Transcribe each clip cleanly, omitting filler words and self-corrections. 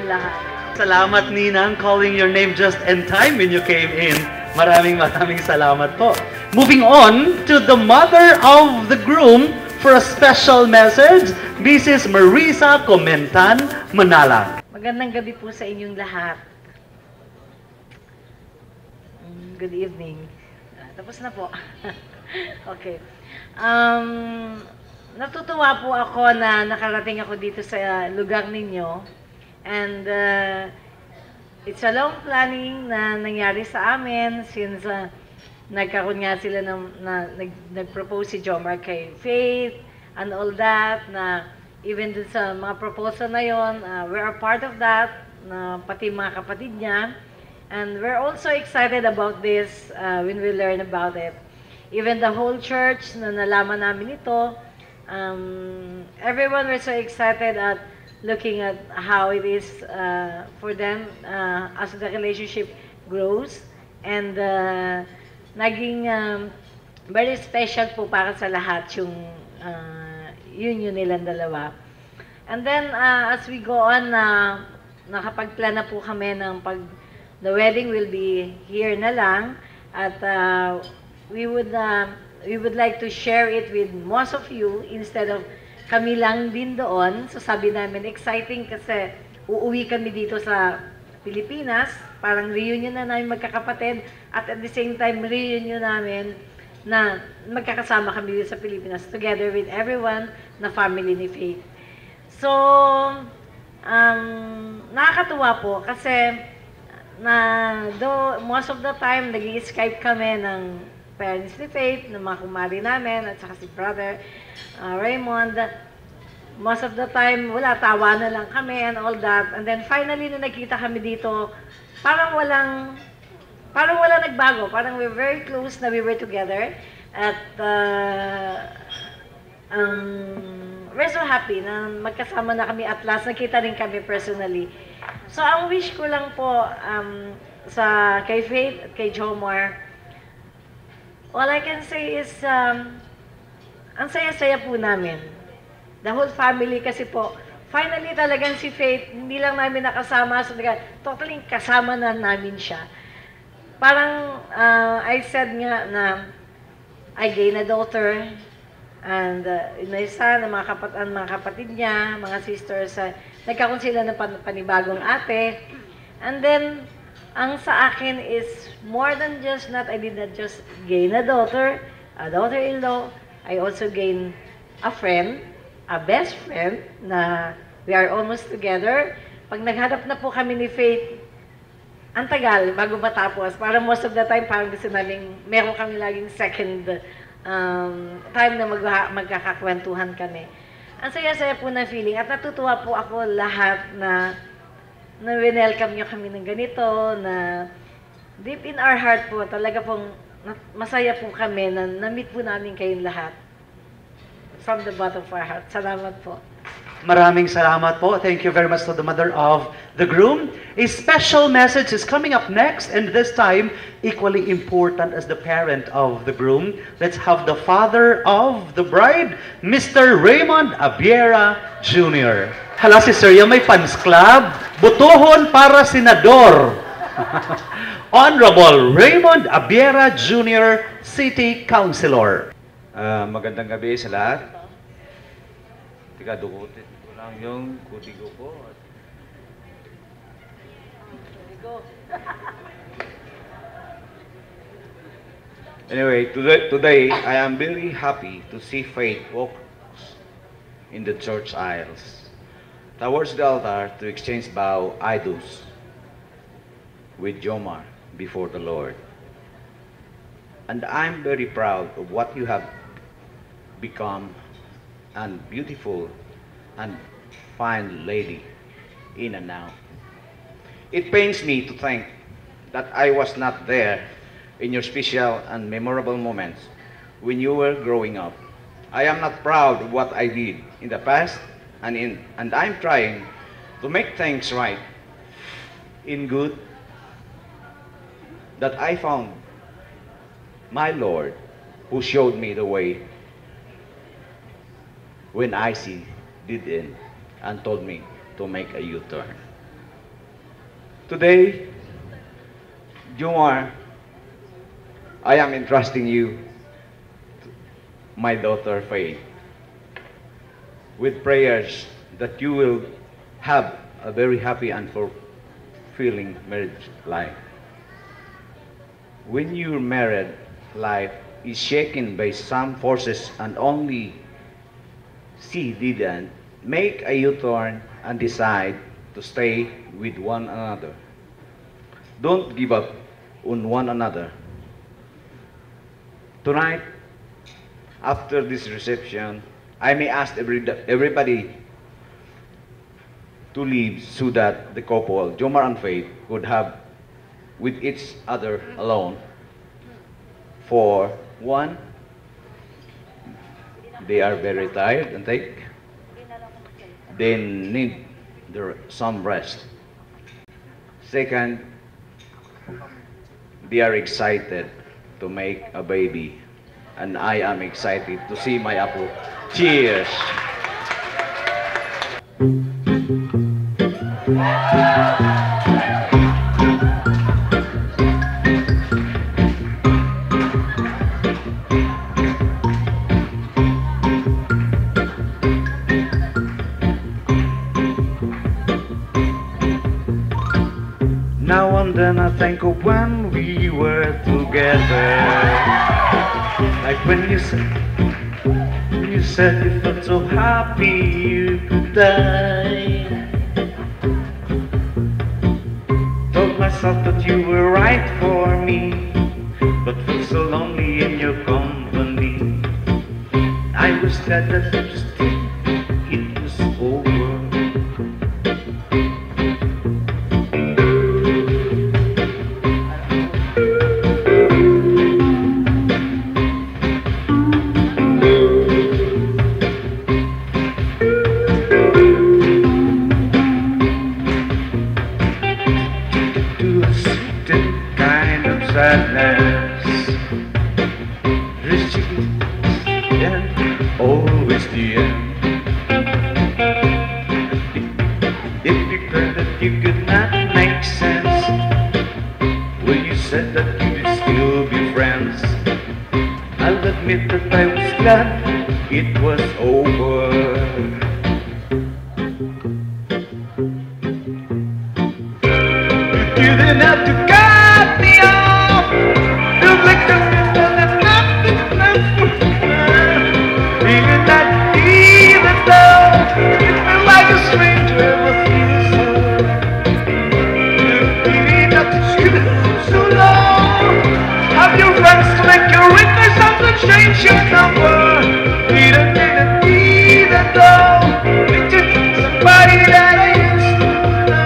lahat. Salamat, Ninang, calling your name just in time when you came in. Maraming salamat po. Moving on to the mother of the groom for a special message, Mrs. Marisa Comentan Manala. Magandang gabi po sa inyong lahat. Good evening. Tapos na po. Okay. Natutuwa po ako na nakarating ako dito sa lugar ninyo. And it's a long planning na nangyari sa amin since nagkaroon nga sila nag-propose si Jomar kay Faith and all that, na even dun sa mga proposal na yon, we're a part of that, na pati mga kapatid niya. And we're also excited about this when we learn about it. Even the whole church na nalaman namin ito, everyone was so excited at looking at how it is for them as the relationship grows. And naging very special po para sa lahat yung union nilang dalawa. And then as we go on, nakapagplan na po kami ng the wedding will be here na lang, at we would like to share it with most of you instead of kami lang din doon. So sabi namin, exciting kasi uuwi kami dito sa Pilipinas, parang reunion na namin magkakapatid, at the same time reunion namin na magkakasama kami dito sa Pilipinas together with everyone na family ni Faith. So nakakatuwa po kasi most of the time nag-i-Skype kami ng parents ni Faith, ng mga kumari namin, at saka si brother Raymond. Most of the time, tawa na lang kami and all that. And then finally, nung nagkita kami dito, parang walang nagbago. Parang we're very close na we were together. At we're so happy na magkasama na kami at last. Nakita rin kami personally. So, ang wish ko lang po kay Faith at kay Jomar, all I can say is, ang saya-saya po namin. The whole family kasi po, finally talagang si Faith, hindi lang namin nakasama, so totally kasama na namin siya. Parang, I said nga na, I gained a daughter, and isa na mga kapatid niya, mga sisters, nagkakaroon sila ng panibagong ate. And then, ang sa akin is more than just not, I did not just gain a daughter-in-law, I also gain a friend, a best friend, na we are almost together. Pag naghanap na po kami ni Faith, ang tagal bago matapos. Para most of the time, parang gusto namin, meron kami laging second time na magkakakwentuhan kami. Ang saya-saya po na feeling, at natutuwa po ako lahat na welcome nyo kami ng ganito, na deep in our heart po, talaga pong masaya po kami na na-meet po namin kayong lahat. From the bottom of our heart. Salamat po. Maraming salamat po. Thank you very much to the mother of the groom. A special message is coming up next, and this time, equally important as the parent of the groom. Let's have the father of the bride, Mr. Raymond Abiera Jr. Hala, si Sir, yung may fans club. Butuhon para senador. Honorable Raymond Abiera Jr., City Councilor. Magandang gabi sa lahat. Tika, dukutin ko lang yung kudigo ko. Anyway, today I am very happy to see Faith walk in the church aisles towards the altar to exchange vow idols with Jomar before the Lord. And I'm very proud of what you have become, and beautiful and fine lady in and now. It pains me to think that I was not there in your special and memorable moments when you were growing up. I am not proud of what I did in the past, and I'm trying to make things right in good, that I found my Lord who showed me the way when I did in and told me to make a U-turn. Today, Jomar, I am entrusting you, my daughter Faith, with prayers that you will have a very happy and fulfilling marriage life. When your married life is shaken by some forces and only she didn't, make a U-turn and decide to stay with one another. Don't give up on one another. Tonight, after this reception, I may ask everybody to leave so that the couple, Jomar and Faith, could have with each other alone. For one, they are very tired and they need some rest. Second, they are excited to make a baby, and I am excited to see my apo. Cheers! Now and then I think of when we were together. Like when you said you felt so happy you could die. Told myself that you were right for me, but felt so lonely in your company. I was glad that you just it was over. Sadness, reaching and always the end. If you heard that you could not make sense when you said that you would still be friends, I'll admit that I was glad it was over. You didn't have to cut me off. You like the people that nothing left. Even that, even though you feel like a stranger, but feel so. You really not to shoot so long. Have your friends to make your witness up to change your number. Even though it's just somebody that I used to know.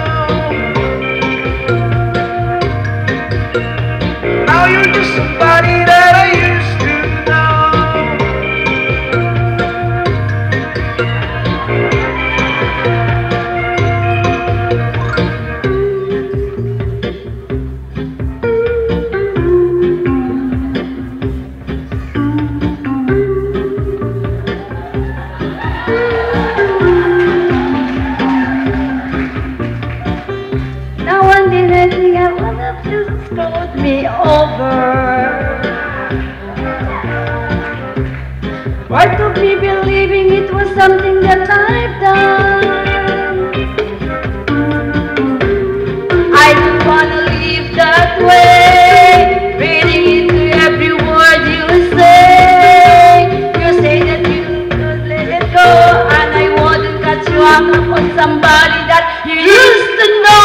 Now you're just somebody that I used to Now one day I think I wanna just screwed me over. Part of me believing it was something that I've done. I don't wanna live that way, reading into every word you say. You say that you could let it go, and I wouldn't cut you up on somebody that you used to know.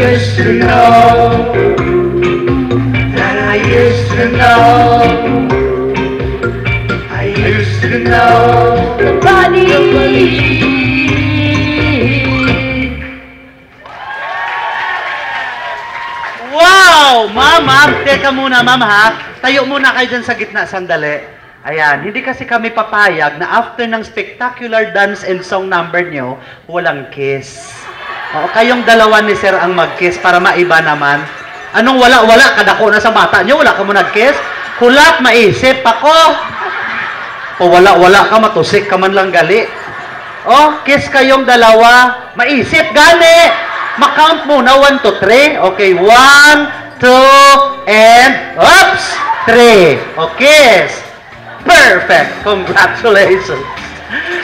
used to know, that I used to know, I used to know the body. Wow! Ma'am, teka muna, ma'am ha. Tayo muna kayo dyan sa gitna, sandali. Ayan, hindi kasi kami papayag na after ng spectacular dance and song number nyo, walang kiss. Oo, kayong dalawa ni Sir ang mag-kiss para maiba naman. Anong wala? Kadako na sa mata nyo, wala ka mo nag-kiss? Kulap, maisip ako. O wala ka, matusik ka man lang gali. Oh, kiss kayong dalawa. Maisip, gani. Ma-count muna, 1 to 3. Okay, 1, 2, and, oops, 3. Okay. Perfect. Congratulations.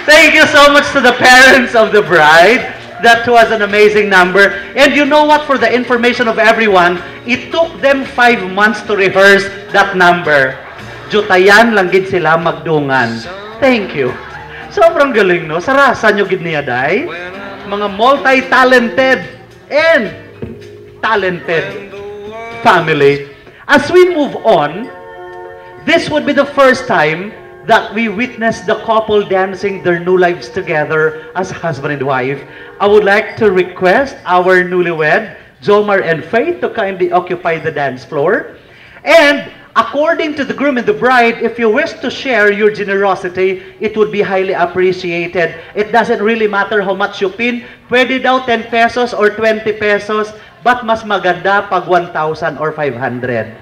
Thank you so much to the parents of the bride. That was an amazing number. And you know what? For the information of everyone, it took them 5 months to rehearse that number. Jutayan lang gid sila magdungan. Thank you. Sobrang galing, no? Sarasa nyo gid niya, day. Mga multi-talented and talented family. As we move on, this would be the first time that we witness the couple dancing their new lives together as husband and wife. I would like to request our newlywed, Jomar and Faith, to kindly occupy the dance floor. And according to the groom and the bride, if you wish to share your generosity, it would be highly appreciated. It doesn't really matter how much you pin. Pwede daw 10 pesos or 20 pesos, but mas maganda pag 1,000 or 500.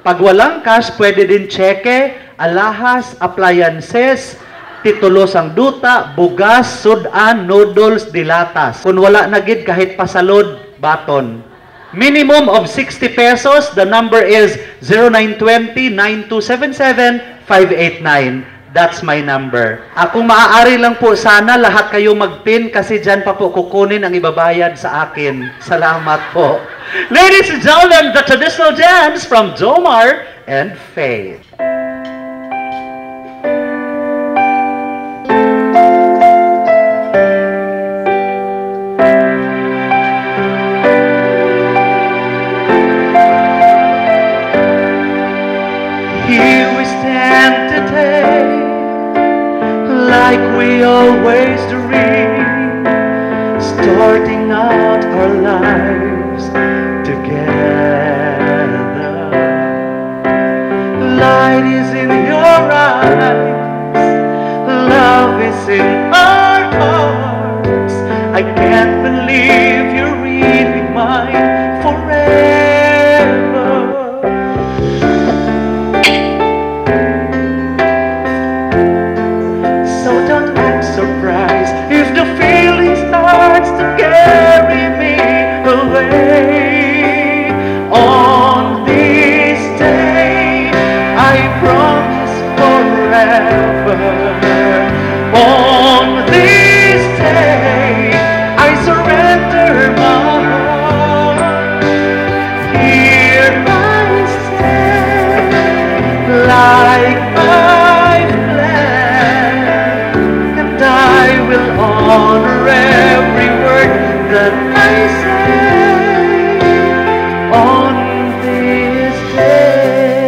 Pag walang cash, pwede din cheque, alahas, appliances, titulos ang duta, bugas, sudan, noodles, dilatas. Kung wala na gid kahit pasalod, baton. Minimum of 60 pesos. The number is 0920-9277-589. That's my number. Kung maaari lang po sana lahat kayo mag-pin kasi dyan pa po kukunin ang ibabayad sa akin. Salamat po. Ladies and gentlemen, the traditional dance from Jomar and Faith. Here we stand today, like we always dream, starting out our lives together. Light is in your eyes, love is in our hearts. I can't believe you're really mine forever. If the feeling starts to carry me away, on this day I promise forever. On this day I surrender my heart. Here I stand, like I've planned, and I will honor every word that I say on this day.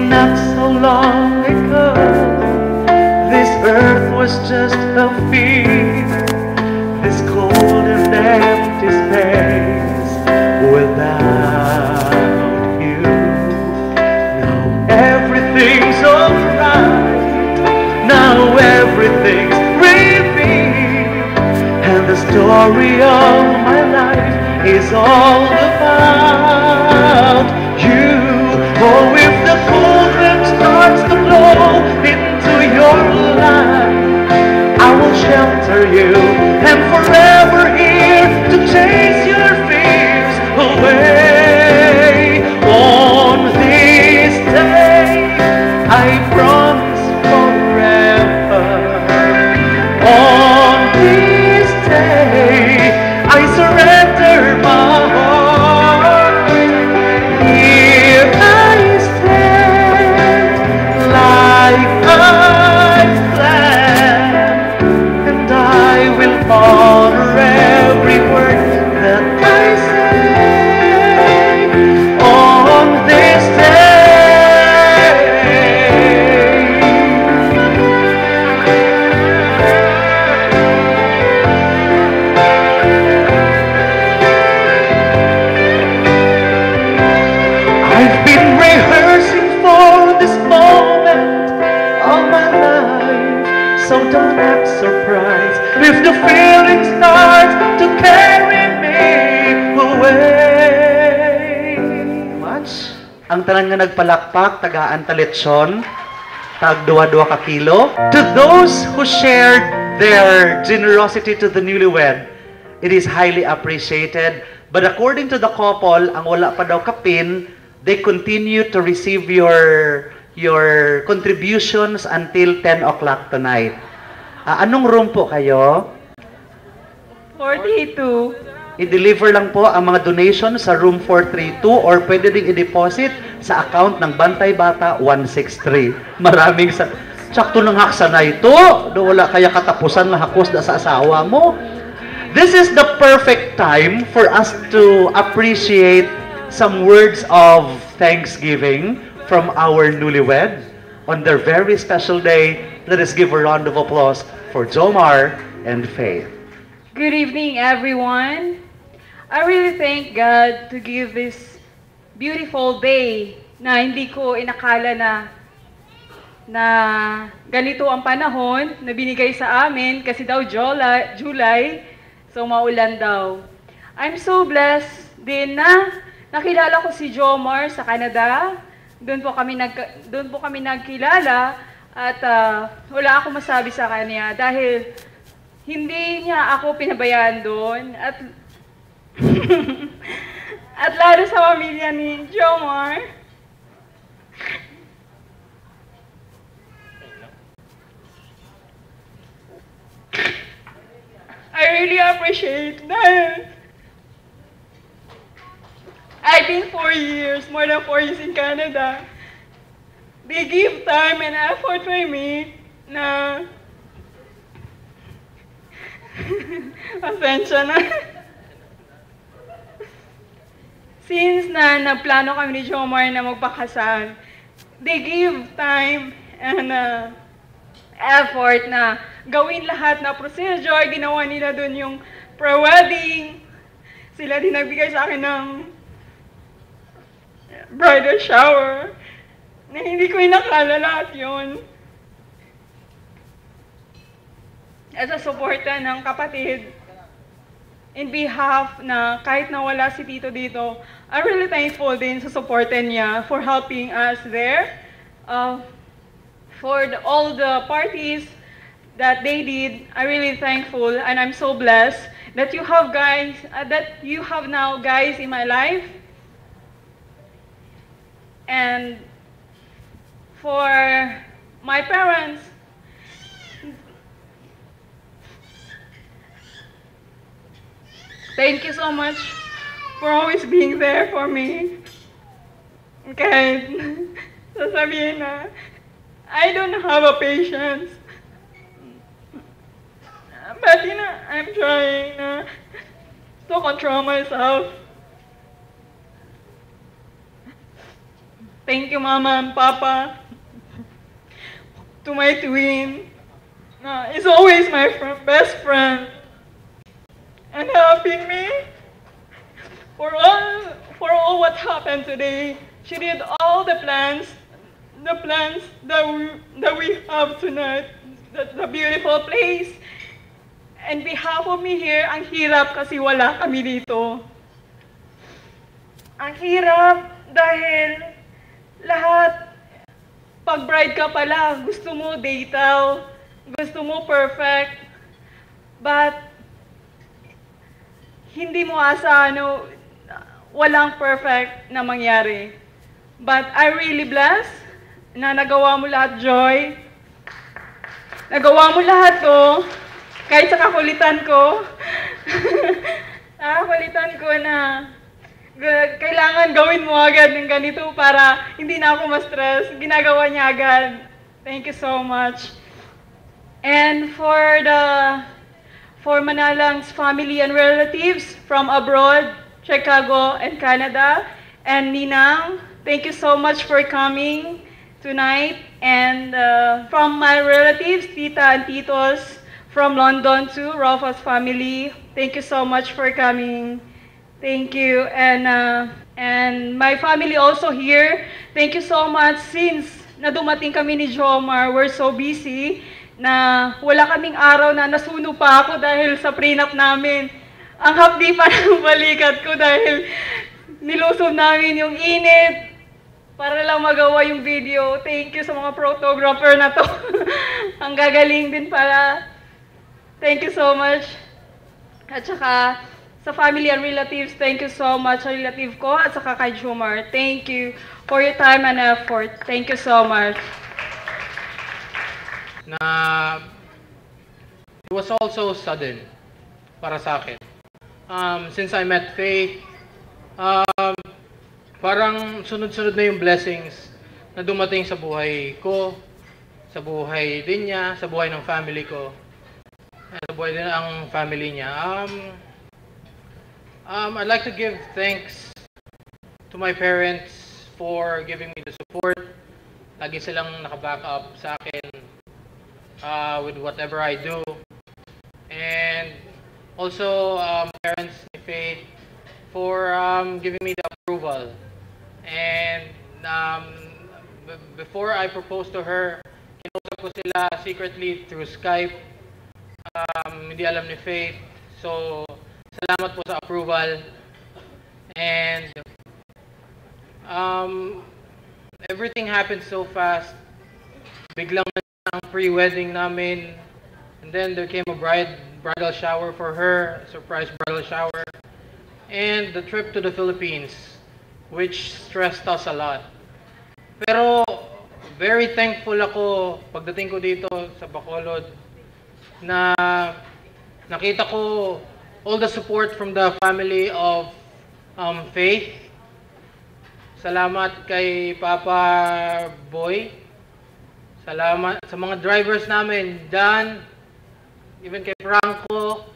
Not so long ago, this earth was just a field, this cold and empty space without you. Now everything's alright, now everything's revealed, and the story of my life is all about you. Oh, if the cold wind starts to blow into your life, I will shelter you and forever here to chase your fears away. On this day I promise forever. On this day I surrender my heart. Here I stand, like I've planned, So don't act surprised if the feeling starts to carry me away. Much? Ang tanan nga nagpalakpak, tagaan taletsyon, tag duwa-duwa ka kilo. To those who shared their generosity to the newlywed, it is highly appreciated. But according to the couple, ang wala pa daw kapin, they continue to receive your contributions until 10 o'clock tonight. Anong room po kayo? 42. I-deliver lang po ang mga donations sa room 432 or pwede ding i-deposit sa account ng Bantay Bata 163. Maraming sa... Sakto nang haksa na ito. Do wala kaya katapusan na hakos da sa asawa mo. This is the perfect time for us to appreciate some words of thanksgiving from our newlywed on their very special day. Let us give a round of applause for Jomar and Faith. Good evening, everyone. I really thank God to give this beautiful day na hindi ko inakala na ganito ang panahon na binigay sa amin kasi daw July, so maulan daw. I'm so blessed din na nakilala ko si Jomar sa Canada. Doon po kami nagkilala at wala akong masabi sa kanya dahil hindi niya ako pinabayaan doon at at lalo sa pamilya ni Jomar. I really appreciate that. I've been 4 years, more than 4 years in Canada. They give time and effort for me na pasensya na. Since na nagplano kami ni Jomar na magpakasal, they give time and effort na gawin lahat na procedure. Ginawa nila dun yung pre-wedding. Sila din nagbigay sa akin ng bridal shower. Na hindi ko inakala lahat yun. As a supporter ng kapatid, in behalf na kahit nawala si Tito dito, I'm really thankful din sa supporter niya for helping us there. For all the parties that they did, I'm really thankful and I'm so blessed that you have now guys in my life. And for my parents, thank you so much for always being there for me. Kahit sasabihin na I don't have a patience. But I'm trying to control myself. Thank you, Mama and Papa. To my twin. Is always my best friend. And helping me for all what happened today. She did all the plans that we have tonight. The beautiful place. And behalf of me here, ang hirap kasi wala kami dito. Ang hirap dahil lahat, pag bride ka pala, gusto mo detail, gusto mo perfect, but hindi mo asa walang perfect na mangyari. But I'm really blessed na nagawa mo lahat, Joy. Nagawa mo lahat to, kahit sa kakulitan ko. Nakakulitan ko na kailangan gawin mo agad ng ganito para hindi na ako ma-stress. Ginagawa niya agad. Thank you so much. And for Manalang's family and relatives from abroad, Chicago and Canada, and Ninang, thank you so much for coming tonight. And from my relatives, Tita and Titos from London too, Rafa's family, thank you so much for coming. Thank you. And my family also here, thank you so much since na dumating kami ni Jomar, we're so busy na wala kaming araw na nasuno pa ako dahil sa prenup namin. Ang hapdi pa ng balikat ko dahil nilusob namin yung init para lang magawa yung video. Thank you sa mga photographer na to. Ang gagaling din para. Thank you so much. At saka sa family and relatives, thank you so much sa relative ko at saka kay Jomar. Thank you for your time and effort. Thank you so much. Na it was also sudden para sa akin. Since I met Faith, parang sunod-sunod na yung blessings na dumating sa buhay ko, sa buhay din niya, sa buhay ng family ko, sa buhay din ang family niya. I'd like to give thanks to my parents for giving me the support. Lagi silang nakaback up sa akin with whatever I do. And also, parents ni Faith for giving me the approval. And before I proposed to her, kinausap ko sila secretly through Skype. Hindi alam ni Faith. So, salamat po sa approval. And everything happened so fast. Biglang ang pre-wedding namin. And then there came a bridal shower for her, a surprise bridal shower. And the trip to the Philippines, which stressed us a lot. Pero very thankful ako pagdating ko dito sa Bacolod na nakita ko all the support from the family of Faith. Salamat kay Papa Boy. Salamat sa mga drivers namin, Dan, even kay Franco,